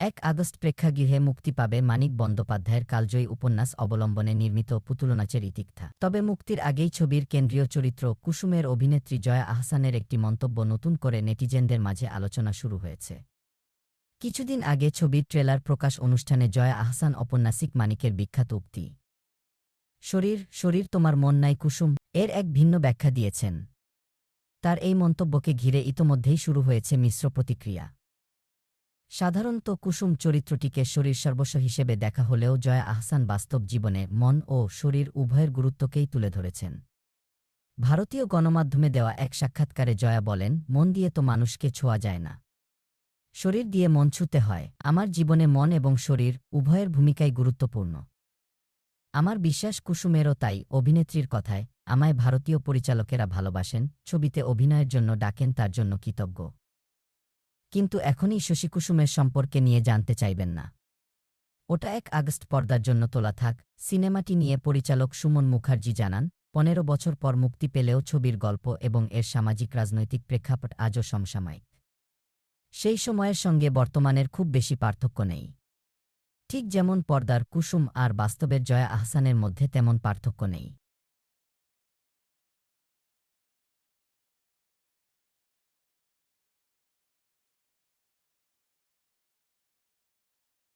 August প্রেক্ষাগৃহে মুক্তি পাবে মানিক বন্দ্যোপাধ্যায়ের কালজয়ী উপন্যাস অবলম্বনে নির্মিত পুতুলনাচের ইতিকথা। তবে মুক্তির আগেই ছবির কেন্দ্রীয় চরিত্র কুসুমের অভিনেত্রী জয়া আহসানের একটি মন্তব্য নতুন করে নেটিজেনদের মাঝে আলোচনা শুরু হয়েছে। কিছুদিন আগে ছবির ট্রেলার প্রকাশ অনুষ্ঠানে জয়া আহসান ঔপন্যাসিক মানিকের বিখ্যাত উক্তি শরীর শরীর তোমার মন নাই কুসুম এর এক ভিন্ন ব্যাখ্যা দিয়েছেন। তার এই মন্তব্যকে ঘিরে ইতোমধ্যেই শুরু হয়েছে মিশ্র প্রতিক্রিয়া। সাধারণত কুসুম চরিত্রটিকে শরীর সর্বস্ব হিসেবে দেখা হলেও জয়া আহসান বাস্তব জীবনে মন ও শরীর উভয়ের গুরুত্বকেই তুলে ধরেছেন। ভারতীয় গণমাধ্যমে দেওয়া এক সাক্ষাৎকারে জয়া বলেন, মন দিয়ে তো মানুষকে ছোঁয়া যায় না, শরীর দিয়ে মন ছুঁতে হয়। আমার জীবনে মন এবং শরীর উভয়ের ভূমিকাই গুরুত্বপূর্ণ। আমার বিশ্বাস কুসুমেরও তাই। অভিনেত্রীর কথায়, আমায় ভারতীয় পরিচালকেরা ভালোবাসেন, ছবিতে অভিনয়ের জন্য ডাকেন, তার জন্য কৃতজ্ঞ। কিন্তু এখনই শশীকুসুমের সম্পর্কে নিয়ে জানতে চাইবেন না। ওটা 1 আগস্ট পর্দার জন্য তোলা থাক। সিনেমাটি নিয়ে পরিচালক সুমন মুখার্জি জানান, 15 বছর পর মুক্তি পেলেও ছবির গল্প এবং এর সামাজিক রাজনৈতিক প্রেক্ষাপট আজও সমসাময়িক। সেই সময়ের সঙ্গে বর্তমানের খুব বেশি পার্থক্য নেই। ঠিক যেমন পর্দার কুসুম আর বাস্তবের জয়া আহসানের মধ্যে তেমন পার্থক্য নেই।